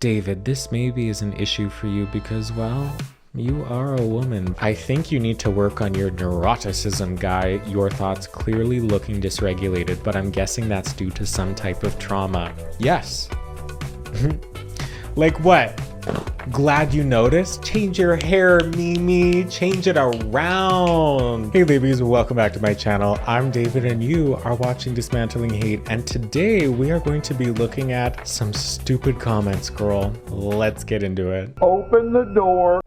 David, this maybe is an issue for you because, well, you are a woman. I think you need to work on your neuroticism, guy. Your thoughts clearly looking dysregulated, but I'm guessing that's due to some type of trauma. Yes. Like what? Glad you noticed? Change your hair, Mimi. Change it around. Hey ladies, welcome back to my channel. I'm David and you are watching Dismantling Hate, and today we are going to be looking at some stupid comments, girl. Let's get into it. Open the door.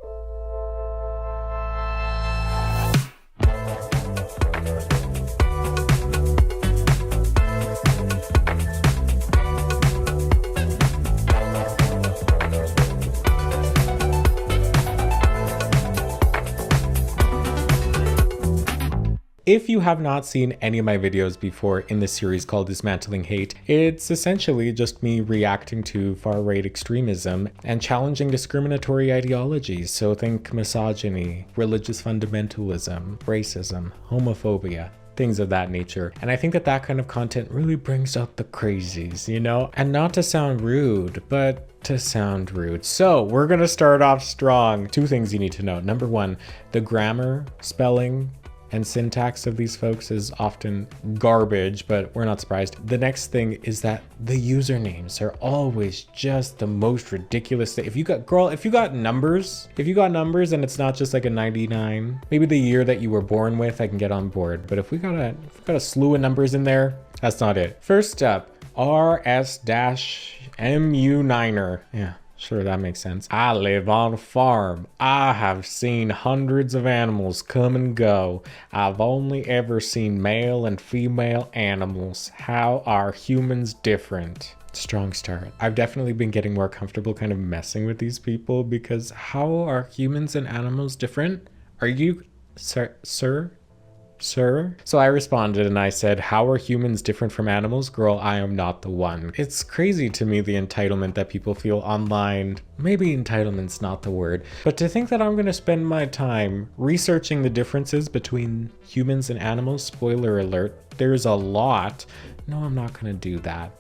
If you have not seen any of my videos before in this series called Dismantling Hate, it's essentially just me reacting to far-right extremism and challenging discriminatory ideologies. So think misogyny, religious fundamentalism, racism, homophobia, things of that nature. And I think that that kind of content really brings out the crazies, you know? And not to sound rude, but to sound rude. So we're gonna start off strong. Two things you need to know. Number one, the grammar, spelling, and syntax of these folks is often garbage, but we're not surprised. The next thing is that the usernames are always just the most ridiculous thing. If you got numbers and it's not just like a 99, maybe the year that you were born with, I can get on board. But if we got a slew of numbers in there, that's not it. First up, RS-MU9er. Yeah. Sure, that makes sense. I live on a farm. I have seen hundreds of animals come and go. I've only ever seen male and female animals. How are humans different? Strong start. I've definitely been getting more comfortable kind of messing with these people because how are humans and animals different? Are you, sir? So I responded and I said, how are humans different from animals? Girl, I am not the one. It's crazy to me, the entitlement that people feel online. Maybe entitlement's not the word, but to think that I'm gonna spend my time researching the differences between humans and animals, spoiler alert, there's a lot. No, I'm not gonna do that.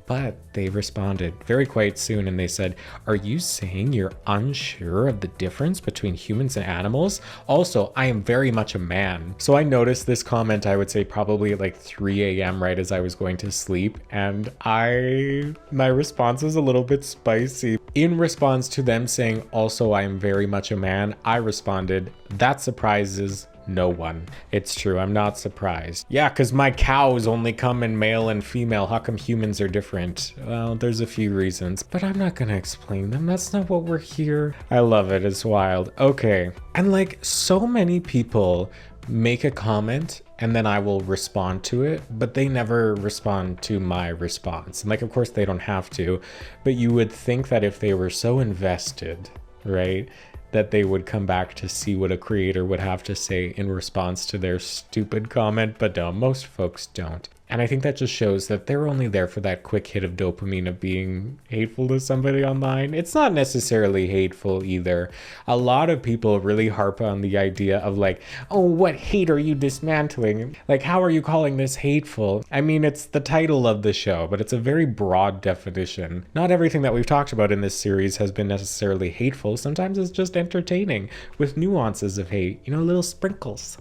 But they responded very quite soon and they said, are you saying you're unsure of the difference between humans and animals? Also, I am very much a man. So I noticed this comment, I would say probably at like 3 a.m. right as I was going to sleep. And my response was a little bit spicy. In response to them saying, also, I am very much a man, I responded, that surprises no one. It's true, I'm not surprised. Yeah, because my cows only come in male and female. How come humans are different? Well, there's a few reasons, but I'm not gonna explain them. That's not what we're here. I love it, it's wild. Okay, and like so many people make a comment and then I will respond to it, but they never respond to my response. And like, of course they don't have to, but you would think that if they were so invested, right, that they would come back to see what a creator would have to say in response to their stupid comment, but no, most folks don't. And I think that just shows that they're only there for that quick hit of dopamine of being hateful to somebody online. It's not necessarily hateful either. A lot of people really harp on the idea of like, oh, what hate are you dismantling? Like, how are you calling this hateful? I mean, it's the title of the show, but it's a very broad definition. Not everything that we've talked about in this series has been necessarily hateful. Sometimes it's just entertaining with nuances of hate, you know, little sprinkles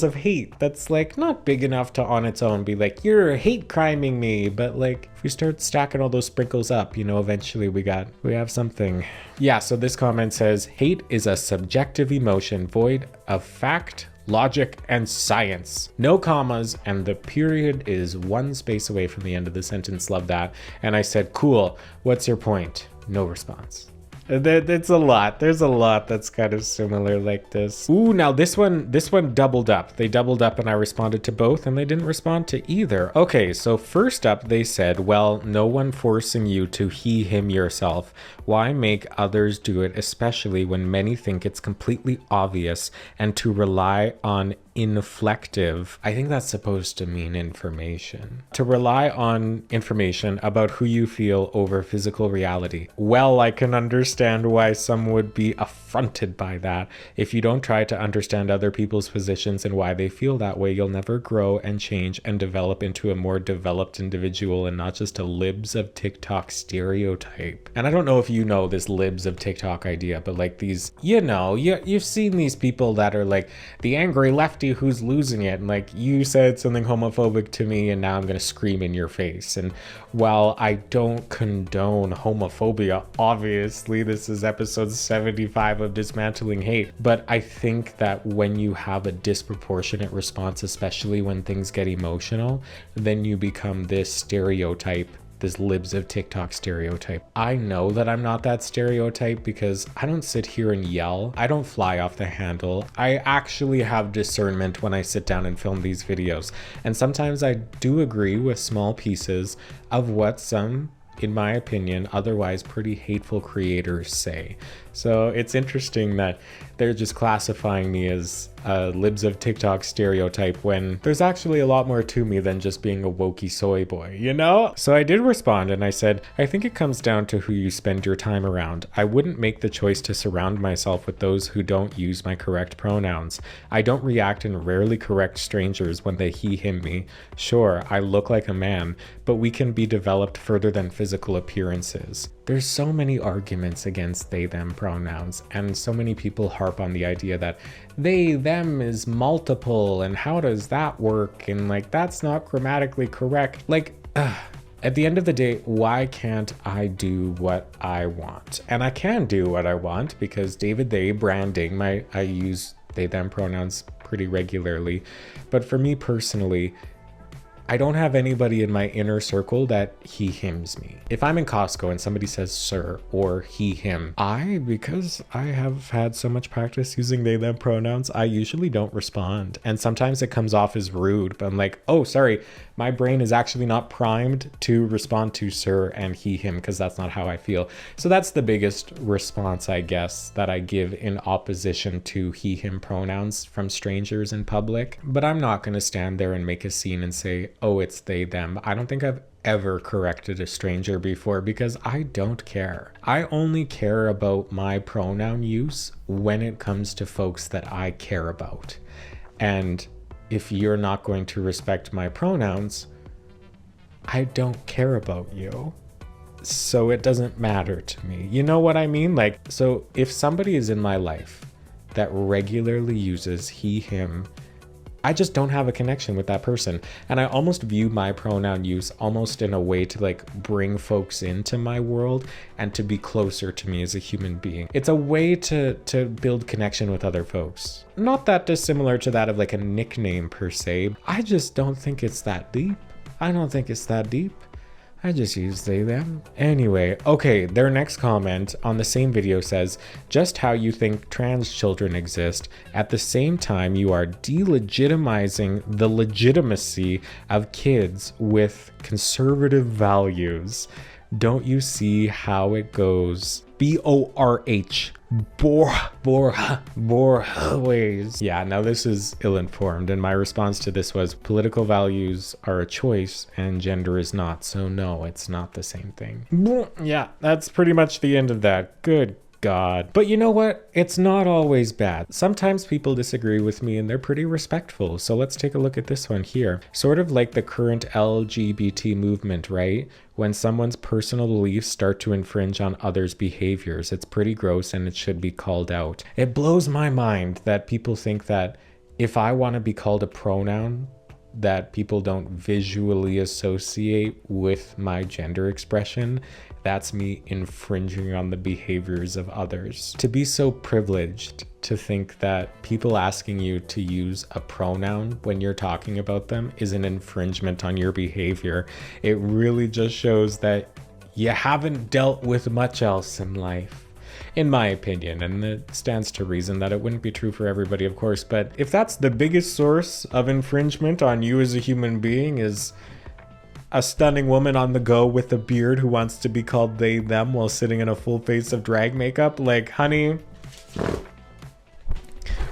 of hate that's like not big enough to on its own be like, you're hate criming me, but like if we start stacking all those sprinkles up, you know, eventually we have something. Yeah, so this comment says, hate is a subjective emotion void of fact, logic, and science. No commas, and the period is one space away from the end of the sentence. Love that. And I said, cool, what's your point? No response. It's a lot. There's a lot that's kind of similar like this. Ooh, now this one doubled up. They doubled up and I responded to both and they didn't respond to either. Okay, so first up they said, well, no one forcing you to he, him yourself. Why make others do it, especially when many think it's completely obvious, and to rely on inflective, I think that's supposed to mean information. To rely on information about who you feel over physical reality. Well, I can understand why some would be affronted by that. If you don't try to understand other people's positions and why they feel that way, you'll never grow and change and develop into a more developed individual and not just a libs of TikTok stereotype. And I don't know if you know this libs of TikTok idea, but like these, you've seen these people that are like the angry lefty who's losing it, and like, you said something homophobic to me and now I'm gonna scream in your face. And while I don't condone homophobia, obviously this is episode 75 of Dismantling Hate, but I think that when you have a disproportionate response, especially when things get emotional, then you become this stereotype, this libs of TikTok stereotype. I know that I'm not that stereotype because I don't sit here and yell. I don't fly off the handle. I actually have discernment when I sit down and film these videos. And sometimes I do agree with small pieces of what some, in my opinion, otherwise pretty hateful creators say. So it's interesting that they're just classifying me as a libs of TikTok stereotype when there's actually a lot more to me than just being a wokey soy boy, you know? So I did respond and I said, I think it comes down to who you spend your time around. I wouldn't make the choice to surround myself with those who don't use my correct pronouns. I don't react and rarely correct strangers when they he, him me. Sure, I look like a man, but we can be developed further than physical appearances. There's so many arguments against they, them pronouns, and so many people harp on the idea that they, them is multiple, and how does that work? And like, that's not grammatically correct. Like, at the end of the day, why can't I do what I want? And I can do what I want because David, they branding, I use they, them pronouns pretty regularly. But for me personally, I don't have anybody in my inner circle that he, hims me. If I'm in Costco and somebody says sir or he, him, because I have had so much practice using they, them pronouns, I usually don't respond. And sometimes it comes off as rude, but I'm like, oh, sorry, my brain is actually not primed to respond to sir and he, him, because that's not how I feel. So that's the biggest response, I guess, that I give in opposition to he, him pronouns from strangers in public. But I'm not going to stand there and make a scene and say, oh, it's they, them. I don't think I've ever corrected a stranger before because I don't care. I only care about my pronoun use when it comes to folks that I care about. And if you're not going to respect my pronouns, I don't care about you. So it doesn't matter to me. You know what I mean? Like, so if somebody is in my life that regularly uses he, him, I just don't have a connection with that person. And I almost view my pronoun use almost in a way to like bring folks into my world and to be closer to me as a human being. It's a way to build connection with other folks. Not that dissimilar to that of like a nickname per se. I just don't think it's that deep. I don't think it's that deep. I just use they, them. Anyway, okay, their next comment on the same video says, just how you think trans children exist. At the same time, you are delegitimizing the legitimacy of kids with conservative values. Don't you see how it goes? B-O-R-H. Ways. Yeah, now this is ill-informed, and my response to this was, political values are a choice and gender is not, so no, it's not the same thing. Yeah, that's pretty much the end of that. Good God. But you know what? It's not always bad. Sometimes people disagree with me and they're pretty respectful. So let's take a look at this one here. Sort of like the current LGBT movement, right? When someone's personal beliefs start to infringe on others' behaviors, it's pretty gross and it should be called out. It blows my mind that people think that if I want to be called a pronoun that people don't visually associate with my gender expression, that's me infringing on the behaviors of others. To be so privileged to think that people asking you to use a pronoun when you're talking about them is an infringement on your behavior, it really just shows that you haven't dealt with much else in life. In my opinion, and it stands to reason that it wouldn't be true for everybody, of course, but if that's the biggest source of infringement on you as a human being is a stunning woman on the go with a beard who wants to be called they, them while sitting in a full face of drag makeup, like, honey,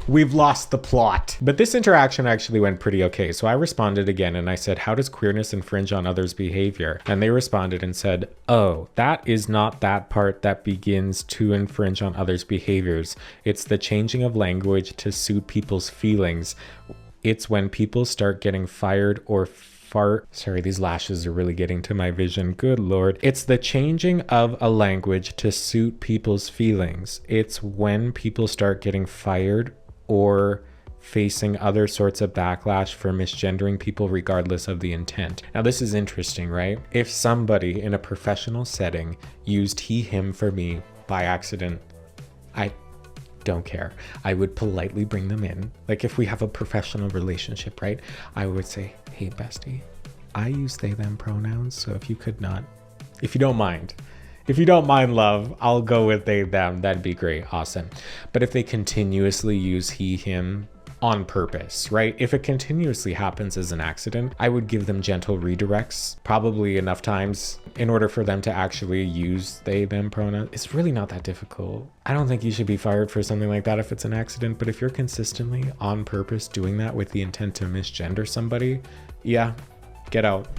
We've lost the plot. But this interaction actually went pretty okay. So I responded again and I said, how does queerness infringe on others' behavior? And they responded and said, oh, that is not that part that begins to infringe on others' behaviors. It's the changing of language to suit people's feelings. It's when people start getting fired or sorry, these lashes are really getting to my vision. Good Lord. It's the changing of a language to suit people's feelings. It's when people start getting fired or facing other sorts of backlash for misgendering people regardless of the intent. Now this is interesting, right? If somebody in a professional setting used he, him for me by accident, I don't care. I would politely bring them in. Like if we have a professional relationship, right? I would say, hey bestie, I use they, them pronouns. So if you don't mind, love, I'll go with they, them. That'd be great. Awesome. But if they continuously use he, him on purpose, right? If it continuously happens as an accident, I would give them gentle redirects, probably enough times in order for them to actually use they, them pronouns. It's really not that difficult. I don't think you should be fired for something like that if it's an accident, but if you're consistently on purpose doing that with the intent to misgender somebody, yeah, get out.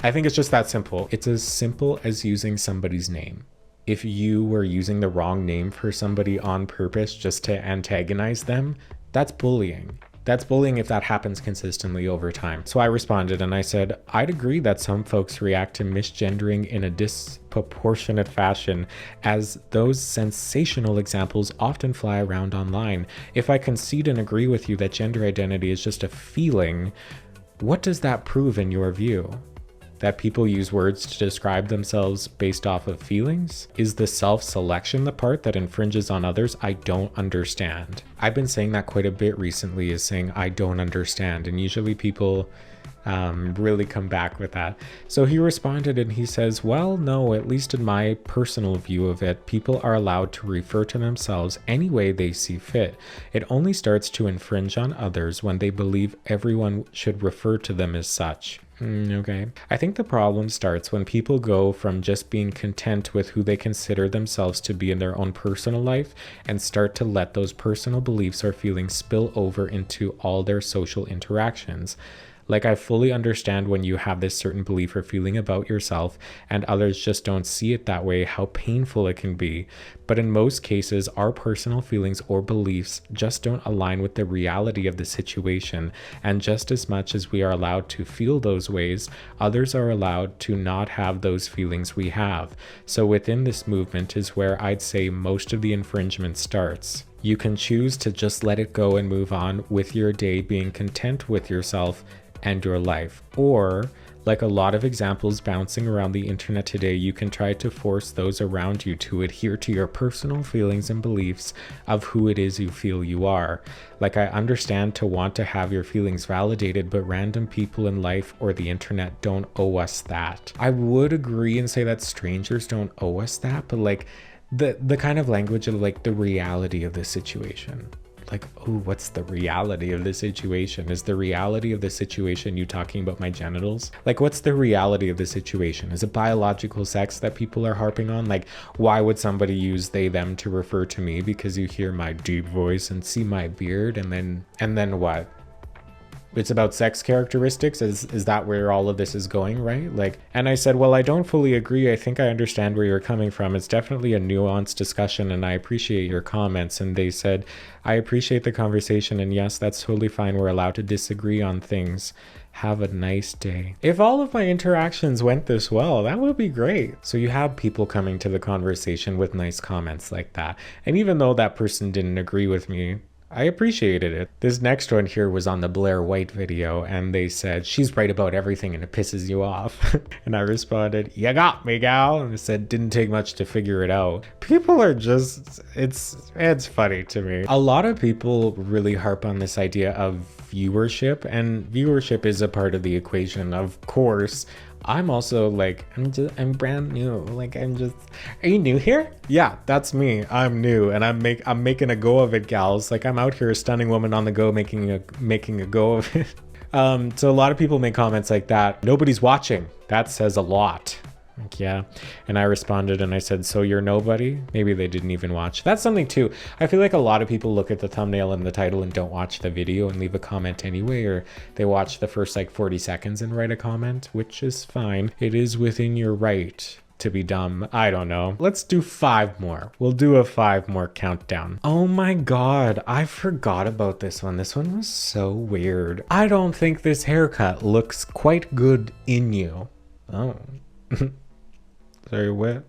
I think it's just that simple. It's as simple as using somebody's name. If you were using the wrong name for somebody on purpose just to antagonize them, that's bullying. That's bullying if that happens consistently over time. So I responded and I said, I'd agree that some folks react to misgendering in a disproportionate fashion, as those sensational examples often fly around online. If I concede and agree with you that gender identity is just a feeling, what does that prove in your view? That people use words to describe themselves based off of feelings? Is the self-selection the part that infringes on others? I don't understand. I've been saying that quite a bit recently, is saying I don't understand, and usually people really come back with that. So he responded and he says, well, no, at least in my personal view of it, people are allowed to refer to themselves any way they see fit. It only starts to infringe on others when they believe everyone should refer to them as such. Okay. I think the problem starts when people go from just being content with who they consider themselves to be in their own personal life and start to let those personal beliefs or feelings spill over into all their social interactions. Like, I fully understand when you have this certain belief or feeling about yourself and others just don't see it that way, how painful it can be. But in most cases, our personal feelings or beliefs just don't align with the reality of the situation. And just as much as we are allowed to feel those ways, others are allowed to not have those feelings we have. So within this movement is where I'd say most of the infringement starts. You can choose to just let it go and move on with your day, being content with yourself and your life. Or, like a lot of examples bouncing around the internet today, you can try to force those around you to adhere to your personal feelings and beliefs of who it is you feel you are. Like, I understand to want to have your feelings validated, but random people in life or the internet don't owe us that. I would agree and say that strangers don't owe us that, but like the kind of language of like the reality of the situation. Like, oh, what's the reality of the situation? Is the reality of the situation you talking about my genitals? Like, what's the reality of the situation? Is it biological sex that people are harping on? Like, why would somebody use they, them to refer to me? Because you hear my deep voice and see my beard, and then what? It's about sex characteristics? Is that where all of this is going, right? Like, and I said, well, I don't fully agree. I think I understand where you're coming from. It's definitely a nuanced discussion and I appreciate your comments. And they said, I appreciate the conversation and yes, that's totally fine. We're allowed to disagree on things. Have a nice day. If all of my interactions went this well, that would be great. So you have people coming to the conversation with nice comments like that. And even though that person didn't agree with me, I appreciated it. This next one here was on the Blair White video and they said, she's right about everything and it pisses you off. And I responded, you got me, gal. And I said, didn't take much to figure it out. People are just, it's funny to me. A lot of people really harp on this idea of viewership, and viewership is a part of the equation, of course. I'm also like, I'm brand new. Like, are you new here? Yeah, that's me. I'm new and I'm making a go of it, gals. Like, I'm out here a stunning woman on the go, making a go of it. So a lot of people make comments like that. Nobody's watching. That says a lot. Like, yeah. And I responded and I said, so you're nobody? Maybe they didn't even watch. That's something too. I feel like a lot of people look at the thumbnail and the title and don't watch the video and leave a comment anyway, or they watch the first like 40 seconds and write a comment, which is fine. It is within your right to be dumb. I don't know. Let's do 5 more. We'll do a 5 more countdown. Oh my God, I forgot about this one. This one was so weird. I don't think this haircut looks quite good in you. Oh. Sorry, what?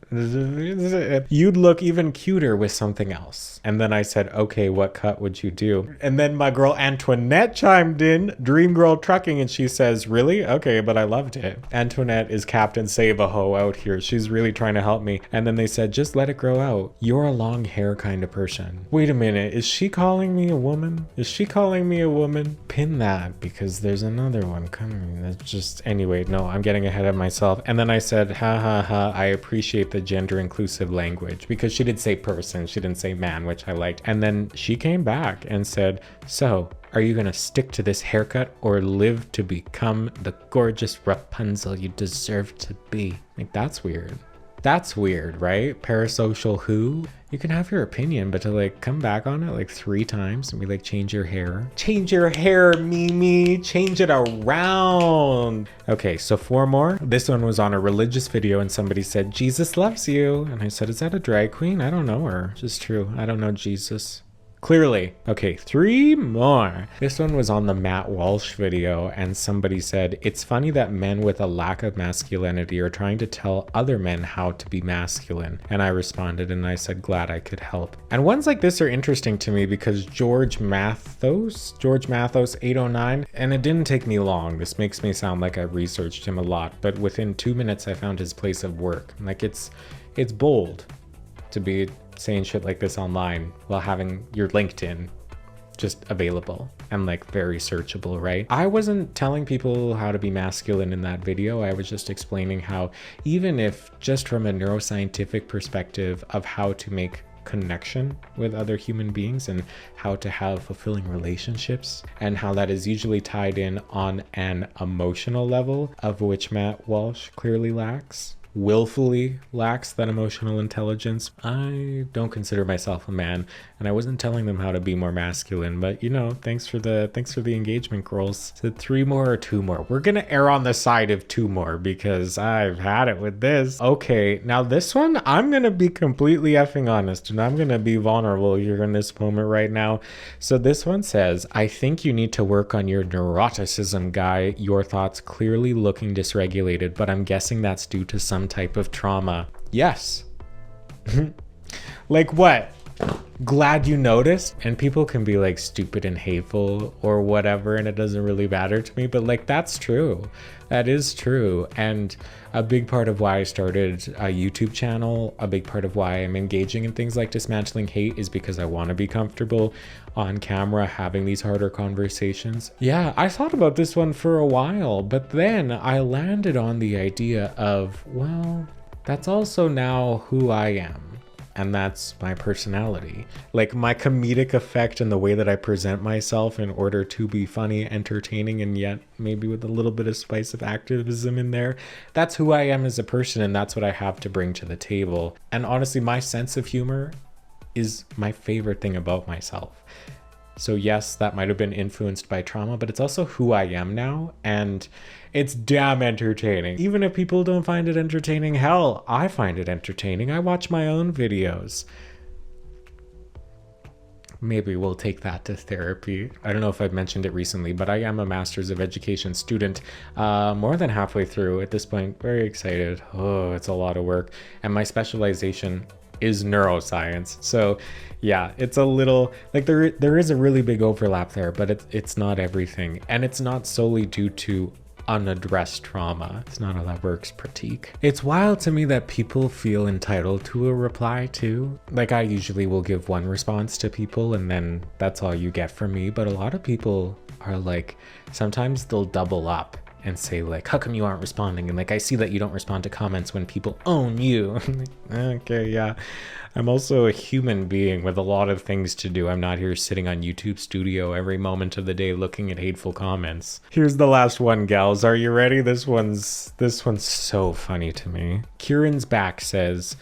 You'd look even cuter with something else. And then I said, okay, what cut would you do? And then my girl Antoinette chimed in, Dream Girl Trucking, and she says, really? Okay, but I loved it. Antoinette is Captain Save-A-Ho out here. She's really trying to help me. And then they said, just let it grow out. You're a long hair kind of person. Wait a minute, is she calling me a woman? Is she calling me a woman? Pin that, because there's another one coming. That's just, anyway, no, I'm getting ahead of myself. And then I said, ha ha ha, I appreciate the gender inclusive language, because she did say person, she didn't say man, which I liked. And then she came back and said, so are you gonna stick to this haircut or live to become the gorgeous Rapunzel you deserve to be? Like, that's weird. That's weird, right? Parasocial who? You can have your opinion, but to like come back on it like 3 times and be like, change your hair. Change your hair, Mimi. Change it around. Okay, so 4 more. This one was on a religious video and somebody said, Jesus loves you. And I said, is that a drag queen? I don't know her. Just true. I don't know Jesus. Clearly. Okay, 3 more. This one was on the Matt Walsh video and somebody said, it's funny that men with a lack of masculinity are trying to tell other men how to be masculine. And I responded and I said, glad I could help. And ones like this are interesting to me because George Mathos 809, and it didn't take me long. This makes me sound like I researched him a lot, but within 2 minutes I found his place of work. Like, it's bold to be saying shit like this online while having your LinkedIn just available and like very searchable, right? I wasn't telling people how to be masculine in that video. I was just explaining how, even if just from a neuroscientific perspective of how to make connection with other human beings and how to have fulfilling relationships, and how that is usually tied in on an emotional level, of which Matt Walsh clearly lacks. Willfully lacks that emotional intelligence. I don't consider myself a man, and I wasn't telling them how to be more masculine, but you know, thanks for the engagement, girls. So 3 more or 2 more? We're gonna err on the side of 2 more because I've had it with this. Okay, now this one, I'm gonna be completely effing honest, and I'm gonna be vulnerable here in this moment right now. So this one says, I think you need to work on your neuroticism, guy. Your thoughts clearly looking dysregulated, but I'm guessing that's due to some type of trauma. Yes. Like what? Glad you noticed. And people can be like stupid and hateful or whatever, and it doesn't really matter to me, but like, that's true. That is true. And a big part of why I started a YouTube channel, a big part of why I'm engaging in things like Dismantling Hate, is because I want to be comfortable on camera having these harder conversations. Yeah, I thought about this one for a while, but then I landed on the idea of, well, that's also now who I am. And that's my personality. Like, my comedic effect and the way that I present myself in order to be funny, entertaining, and yet maybe with a little bit of spice of activism in there. That's who I am as a person, and that's what I have to bring to the table. And honestly, my sense of humor is my favorite thing about myself. So yes, that might have been influenced by trauma, but it's also who I am now, and it's damn entertaining. Even if people don't find it entertaining, hell, I find it entertaining. I watch my own videos. Maybe we'll take that to therapy. I don't know if I've mentioned it recently, but I am a Master's of Education student, more than halfway through at this point. Very excited. Oh, it's a lot of work. And my specialization is neuroscience. So yeah, it's a little like there is a really big overlap there, but it's not everything. And it's not solely due to unaddressed trauma. It's not how that works, Pratik. It's wild to me that people feel entitled to a reply too. Like, I usually will give one response to people and then that's all you get from me. But a lot of people are like, sometimes they'll double up and say like, how come you aren't responding? And like, I see that you don't respond to comments when people own you. Okay, yeah. I'm also a human being with a lot of things to do. I'm not here sitting on YouTube Studio every moment of the day looking at hateful comments. Here's the last one, gals. Are you ready? This one's so funny to me. Kieran's Back says,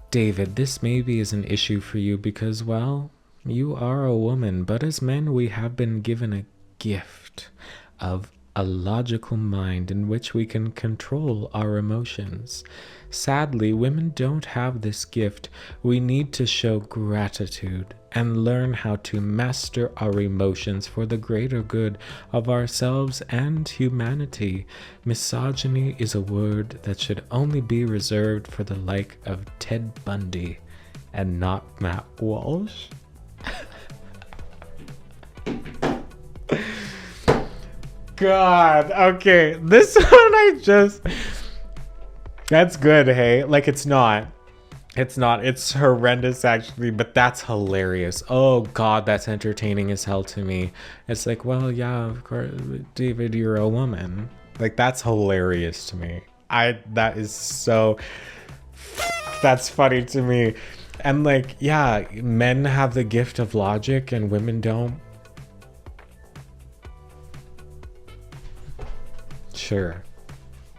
David, this maybe is an issue for you because, well, you are a woman, but as men we have been given a gift of a logical mind in which we can control our emotions. Sadly, women don't have this gift. We need to show gratitude and learn how to master our emotions for the greater good of ourselves and humanity. Misogyny is a word that should only be reserved for the like of Ted Bundy and not Matt Walsh. God, okay, this one that's good, hey? Like, it's not, it's horrendous actually, but that's hilarious. Oh God, that's entertaining as hell to me. It's like, well, yeah, of course, David, you're a woman. Like, that's hilarious to me. That is so, that's funny to me. And like, yeah, men have the gift of logic and women don't. Sure.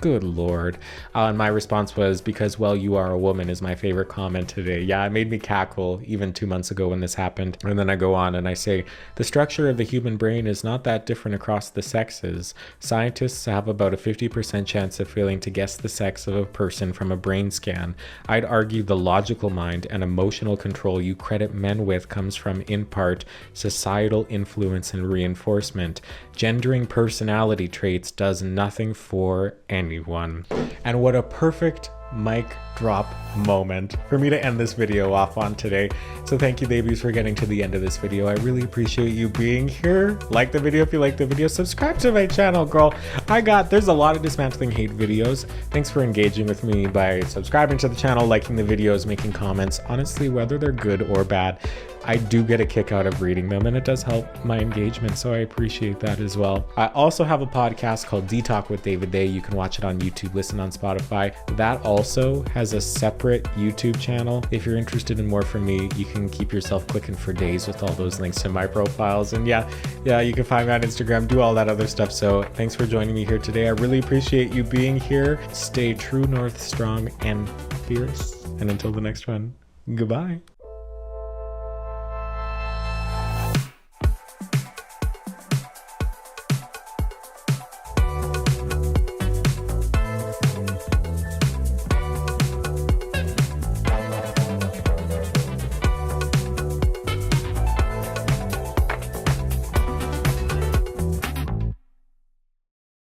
Good Lord. And my response was, because, well, you are a woman is my favorite comment today. Yeah, it made me cackle even 2 months ago when this happened. And then I go on and I say, the structure of the human brain is not that different across the sexes. Scientists have about a 50% chance of failing to guess the sex of a person from a brain scan. I'd argue the logical mind and emotional control you credit men with comes from, in part, societal influence and reinforcement. Gendering personality traits does nothing for anyone. And what a perfect mic drop moment for me to end this video off on today. So thank you, babies, for getting to the end of this video. I really appreciate you being here. Like the video if you like the video. Subscribe to my channel, girl. There's a lot of Dismantling Hate videos. Thanks for engaging with me by subscribing to the channel, liking the videos, making comments. Honestly, whether they're good or bad, I do get a kick out of reading them, and it does help my engagement, so I appreciate that as well. I also have a podcast called D-Talk with David Day. You can watch it on YouTube, listen on Spotify. That also has a separate YouTube channel. If you're interested in more from me, you can keep yourself clicking for days with all those links to my profiles. And yeah, you can find me on Instagram, do all that other stuff. So thanks for joining me here today. I really appreciate you being here. Stay true north, strong, and fierce. And until the next one, goodbye.